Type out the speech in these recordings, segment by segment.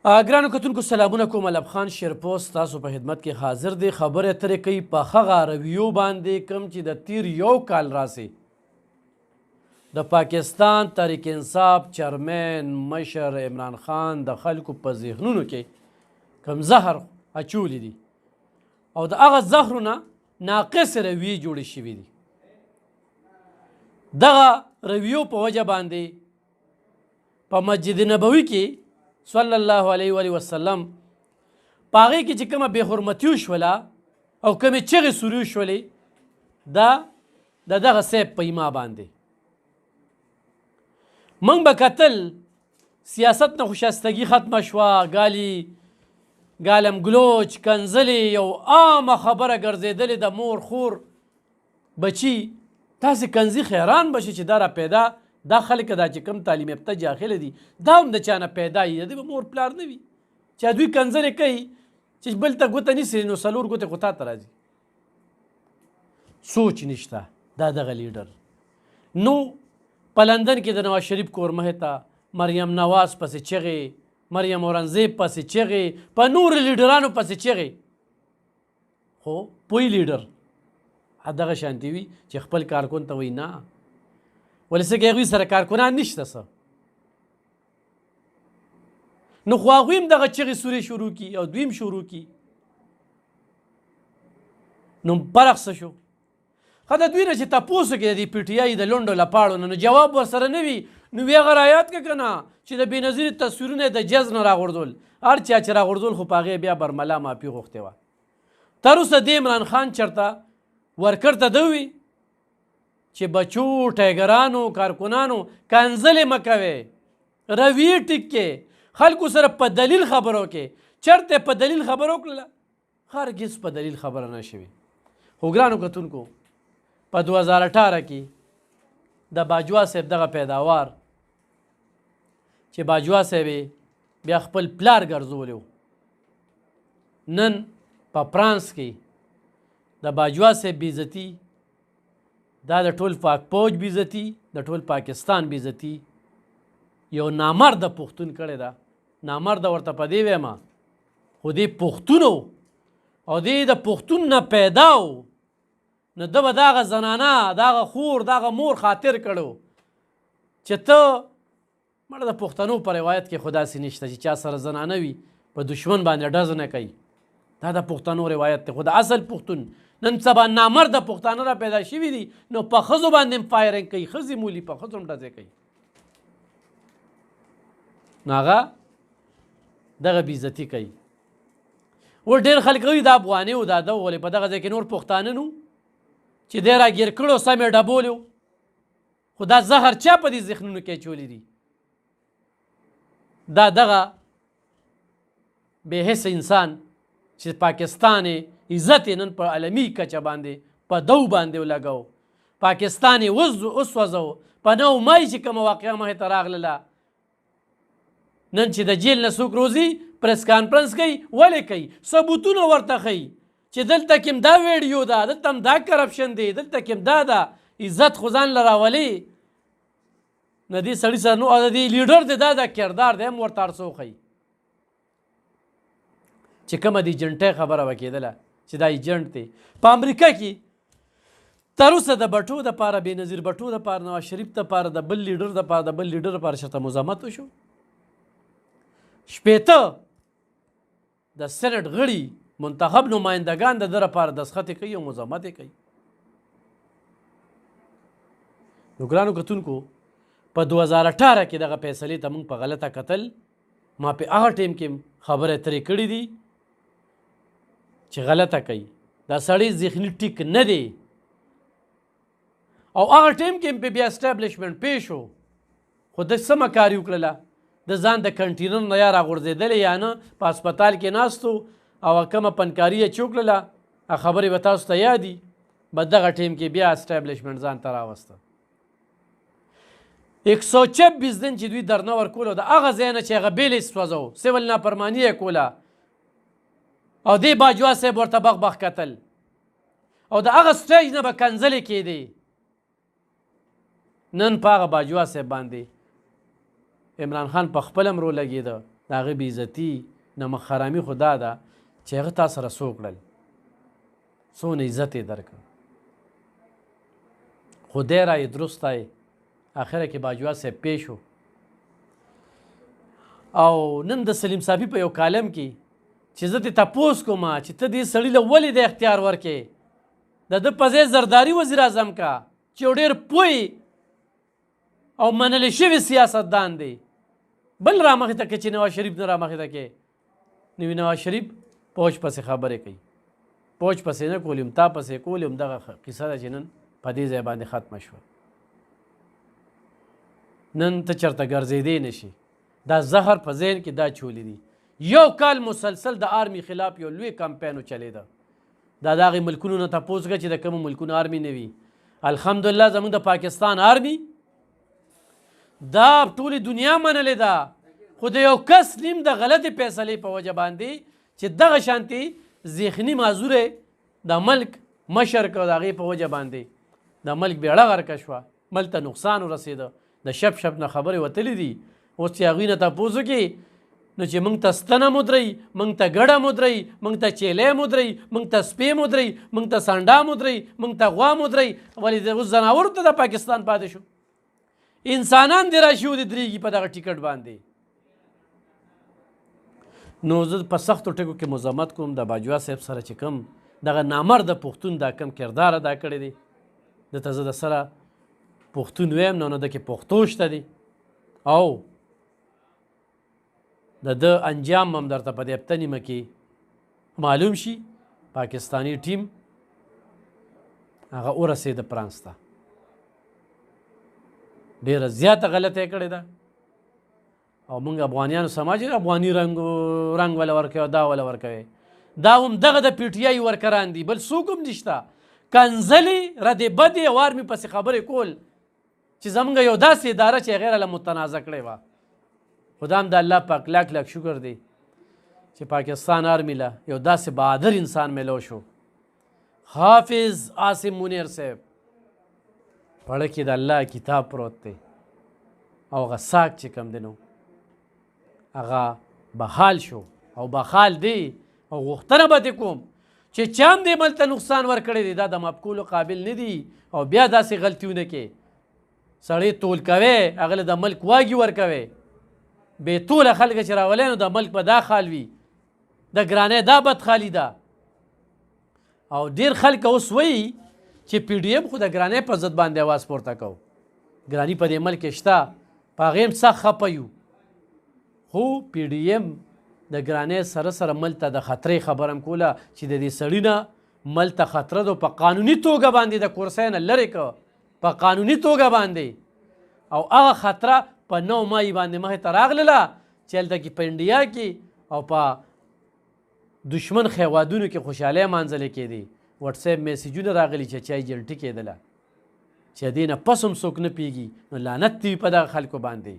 ګرانو کتونکو سلامونه کوم. الب خان شیرپوست تاسو په خدمت کې حاضر دی. خبرې اترې کوي په هغه رویو باندې کوم چې د تیر یو کال راسي د پاکستان تحریک انصاف چیرمن مشر عمران خان د خلکو په ذهنونو کې کوم زهر اچولی دي او د هغه زهرونه ناقص رویې جوړې شوي دي. دغه رویو په وجه باندې په مسجد نبوي کې صلی الله علیه و وسلم په هغې کې چې کومه بې حرمتي وشوله او کومې چغې سورې وشولې دا د دغه صیب په ایما باندې موږ به کتل سیاست نه خوشستګي ختمه شوه، ګالم ګلوچ کنځلې یو عامه خبره ګرځېدلې د مور خور بچي تاسې کنځي خیران بشي چې دا را پیدا دا خلک دا چې کوم تعلیم یافته جاهله دي دا هم د چا نه پیدا وي، د دوی به مور پلار نه وي چې دوی کنځلې کوي چې بل ته ګوته نیسي نو څلور ګوتې خو تا ته راځي. سوچ نشته دا دغه لیډر. نو په لندن کې د نواز شریف کورمه ته مریم نواز پسې چغې، مریم اورنګزیب پسې چغې، په نورو لیډرانو پسې چغې، خو پوی لیډر دغه شانتي وي چې خپل کارکون ته وایي نه ولې څه کې هغوی سره کارکنان نشته څه. نو خو هغوی هم دغه چغې سورې شروع کي او دوی هم شروع کي. نو فرق څه شو؟ ښه د دوی نه چې تپوس وکړي د دې پي ټي آی د لونډو لپاړو نه، نو جواب ورسره نه وي نو وی هغه رایاد که که نه چې د بېنظیرې تصویرونه یې د جز نه راغورځول، هر چا چې راغورځول خو په هغې بیا برملا معافي غوښتې وه. تر اوسه د عمران خان چېرته ورکر ته ده وي چې بچو ټایګرانو کارکنانو کنځلې مه کوئ، رویې ټیک کې خلکو سره په دلیل خبرو کې. چېرته په دلیل خبره وکړله؟ هرګز په دلیل خبره نه شوې. خو ګرانو کتونکو په 2018 کې د باجوا صاحب دغه پیداوار چې باجوا صاحب بیا خپل پلار ګرځولی و، نن په فرانس کې د باجوا صاحب بېعزتي دا د ټول پاک فوج بېعزتي، د ټول پاکستان بېعزتي یو نامرده پښتون کړې ده. نامرده ورته په دې ویمه خو دې پښتون و او دې د پښتون نه پیدا و، نو ده به دغه زنانه دغه خور دغه مور خاطر کړو چې ته مړه د پښتنو په روایت کې خو داسې نشته چې چا سره زنانه وي په دشمن باندې ډز نه کوي. دا د پښتنو روایت دی. خو د اصل پښتون نن سبا نامرده پښتانه را پیدا شوي دي، نو په ښځو باندې هم فایرنګ کوي، ښځې مولي په ښځو هم ډزې کوي. نو هغه دغه بېعزتي کوي. اوس ډېر خلک وایي دا افغاني و دا ده ولې په دغه ځای کې نور پښتانه نو چې دی راګیر کړو سم یې ډبولې و. خو دا زهر چا په دې ذهنونو کې اچولی دي؟ دا دغه بې حس انسان چې پاکستان عزت یې نن په عالمي کچه باندې په دو باندې ولګو، پاکستان یې وسوځو. په 9 مای چې کومه واقعه مخې ته راغلله، نن چې د جیل نه څوک روځي پریس کانفرنس کوي، ولې کوي؟ ثبوتونه ورته ښیي چې دلته کې هم دا ویډیو ده، دلته هم دا کرپشن دی، دلته کې هم دا ده. عزت خو ځان له راولي نه دې سړي سره نو د دې لیډر دی دا د کردار دی هم ورته هر څه وښیي چې کومه د ایجنټۍ خبره به کېدله چې دا ایجنټ دی. په امریکا کې تر اوسه د بټو دپاره بېنظیر بټو دپاره نواز شریف دپاره د بل لیډر دپاره د بل لیډر دپاره چېرته مزاحمت وشو. 80 د سینټ غړي منتخب نمایندګان د ده لپاره دستخط یې کوي او مزاحمت یې کوي. نو ګرانو کتونکو په 2018 کې دغه فیصلې ته موږ په غلطه کتل. ما په هغه ټیم کې خبرې اترې کړې دي چې غلطه کوي، دا سړی ذهني ټیک نه دی. او هغه ټیم کې په بیا اسټابلیشمنټ پیښ شو، خو د څه مکاري وکړله؟ د ځان د کنټینر نه یا راغورځېدلی یا نه په هسپتال کې ناستو او کومه پنکاري یې چې وکړله خبرې به تاسو ته یادي. به دغه ټیم کې بیا اسټابلیشمنټ ځان ته راوسته. 126 دن چې دوی درنه ورکولو د هغه ځای نه چې هغه بیلې سوځو، سیول نافرماني یې کوله او دې باجوا صاحب ورته بغ بغ کتل او د هغه سټیج نه به کنځلې کېدې. نن په هغه باجوا صاحب باندې عمران خان په خپل هم رو لګېده د هغه بېعزتي نه مخحرامي خو دا ده چې هغه تا سره څه وکړل، څونه عزت یې درکړ، خو دی رایې درست دی. اخره کې باجواد صاحب پیش و او نن د سلیم صافي په یو کالم کې چې زه ترې تپوس کوم چې ته دې سړي له ولې د اختیار ورکې، د ده په ځای زرداري وزیر اعظم کا چې یو ډېر پوه او منلی شوي سیاستدان دی. بل رامخې ته که چې نواز شریف نه رامخې ته کې نوي نواز شریف پوج پسې خبرې کوي، پوج پسې نه کولم تا پسې کولم. دغه قصه ده چې نن په دې ځای باندې ختمه شوه. نن ته چېرته ګرځېدی نه شي. دا زهر په ذهن کې دا چولی دي. یو کال مسلسل د آرمي خلاف یو لوی کمپین وچلېده. دا د هغې ملکونو نه تپوس وکړه چې د کومو ملکونو آرمي نه وي. الحمدلله زموږ د پاکستان آرمي دا ټولې دنیا منلې ده، خو د یو کس نیم د غلطې فیصلې په وجه باندې چې دغه شانتې ذهني معذوره د ملک مشر که د هغې په وجه باندې د ملک بیړه غرقه شوه، ملک ته نقصان ورسېده. د شپ شپ نه خبرې وتلې دي. اوس چې هغوی نه تپوس وکړي نو چې موږ ته ستنه مدرئ، موږ ته ګډه مدرئ، موږ ته چیلی مدرئ، موږ ته سپی مدرئ، موږ ته سانډا مدرئ، موږ ته غوا مدرئ. ولې اوس ځناورو ته د پاکستان پاتې شو؟ انسانان دې راشي ودرېږي په دغه ټیکټ باندې. نو زه په سختو ټکو کې مذمت کوم د باجواد صاحب سره چې کوم دغه نامرده پښتون دا کم کردار ادا کړی دی. دته زه د سره پښتون ویم نو د کې پښتو شته دی او د ده انجام هم درته په دې هفته نیمه کې معلوم شي. پاکستانی ټیم هغه ورسېده فرانس ته، ډېره زیاته غلطه یې کړې ده او موږ افغانیانو سماج افغاني رنګ وله ورکوي دا وله ورکوي. دا هم دغه د پی ټي آی ورکران دي، بل څوک هم نشته. کنځلې ردې بدې او آرمي پسې خبرې کول چې زموږ یو داسې اداره چې هغې راله متنازع کړې وه. خو دا هم د الله پاک لاک لاک شکر دی چې پاکستان آرمي له یو داسې بهادر انسان میلو شو. حافظ عاصم منیر صاحب پړه کې د الله کتاب پروت دی او هغه ساک چې کوم دی نو هغه بحال شو او بحال دی او غوښتنه به دې کوم چې چا هم دې ملک ته نقصان ورکړی دی دا د مفکولو قابل نه دي او بیا داسې غلطیونه کې سړی تول کوي هغه له د ملک واګي ورکوي. بې توله خلک چې راولي نو د ملک به دا خال وي، د ګرانۍ دا بدخالي ده. او ډېر خلک اوس وایي چې پی ډي ایم خو د ګرانۍ په ضد باندې اواز پورته کو. ګراني په دې ملک کې شته، په هغې هم سخت خفه یو. خو پی ډي ایم د ګرانۍ سره سره ملک ته د خطرې خبره هم کوله چې د دې سړي نه ملک ته خطره ده، په قانوني توګه باندې د کورسۍ نه لرې که په قانوني توګه باندې. او هغه خطره په 9 مای باندې مخې ته راغلله چې هلته کې په انډیا کې او په دشمن خیوادونو کې خوشحالۍ مانځلې کېدې. وټساپ میسیجونه راغلي چې چای جلټي کېدله چې دې نه پس هم څوک نه پیږي. نو لعنت دې وي په دغه خلکو باندې.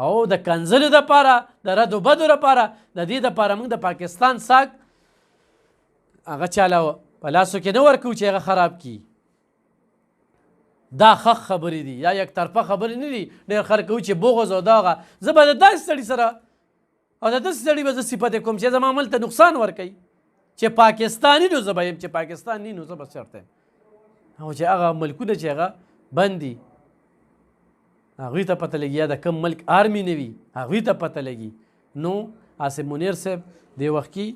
او د کنځلو دپاره د ردو بدو دپاره د دې دپاره موږ د پاکستان ساک هغه چاله په لاسو کې نه ورکوو چې هغه خراب کړي. دا خخ خبرې دي یا یک طرفه خبرې نه دي. ډېر خلک کوي چې بغض او دغه زه به د داسې سړي سره او د داسې سړي به زه صفتې کوم چې زما عمل ته نقصان ورکوي چې پاکستاني نو زه به یم، چې پاکستان نی نو زه به چېرته یم. او چې هغه ملکونه چې هغه بند دي هغوی ته پته لګي یا د کوم ملک آرمي نه وي هغوی ته پته لګي. نو عاصم منیر صاحب دې وخت کې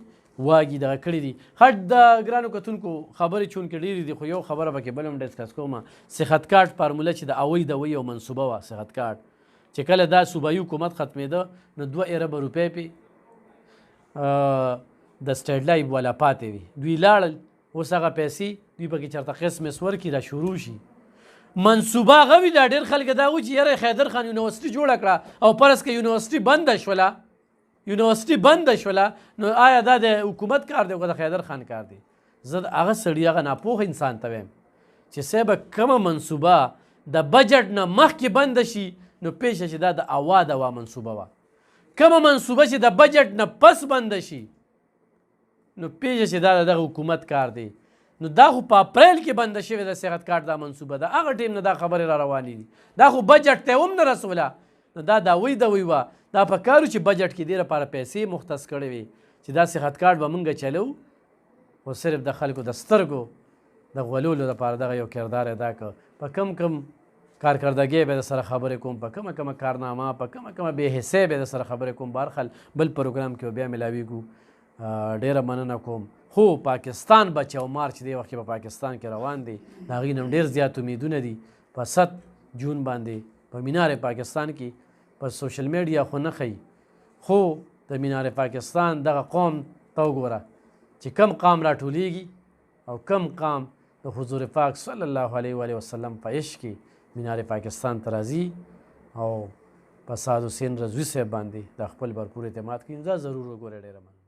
واګي دغه کړي دي. هټ د ګرانو کتونکو خبرې چونکې ډېرې دي خو یو خبره به کې بل هم ډسکس کوم. صحت کارت فارموله چې د اوی دوی یو منصوبه وه صحت کارت چې کله دا صوبایي حکومت ختمېده نو 2 اربه روپۍ پې د سټیټ لایف والا پاتې وي. دوی لاړل اوس هغه پیسې دوی پکې چېرته قسمس ورکړي را شروع شي. منصوبه هغه وي دا ډېر خلک دا وایي چې یاره خیدر خان یونیورسټي جوړه کړه او فرض که یونیورسټي بنده شوله نو آیا دا د حکومت کار دی او د خیدر خان کار دی؟ زه هغه سړي هغه ناپوه انسان ته وایم چې صاحبه کومه منصوبه د بجټ نه مخکې بنده شي نو پیښه چې دا د اوا دوا منصوبه وه. کومه منصوبه چې د بجټ نه پس بنده شي نو پیښه چې دا دغه حکومت کار دی. نو دا خو په اپریل کې بنده شوې د صحت کارت دا منصوبه ده. هغه ټیم نه دا خبرې را روانې دي. دا خو بجټ ته هم نه رسوله. نو دا وی وه دا په کار چې بجټ کې دې لپاره پیسې مختص کړې وي چې دا صحت کارت به مونږ چلو خو صرف د خلکو د سترګو د غولولو لپاره دغه یو کردار ادا کړ. په کم کارکردګۍ به د سره خبرې کوم، په کومه کارنامه، په کومه بې حسۍ به د سره خبرې کوم. بهرحال بل پروګرام کې بیا ملاویږو. ډیره مننه کوم. خو پاکستان بچ او مار چې دی وخت په پاکستان کې روان دی د هغې نه ډېر زیات امیدونه دي په 7 جون باندې په مینار پاکستان کې په سوشل میډیا خو نه ښیي، خو د مینار پاکستان دغه قوم ته وګوره چې کم قام راټولیږي او کم قام د حضور پاک صلی الله علیه و وسلم په عشق کې مینار پاکستان ته راځي او په سعد حسین رضوي صاحب باندې د خپل بھرپور اعتماد کوي. دا ضرور وګورئ. ډېره مننه.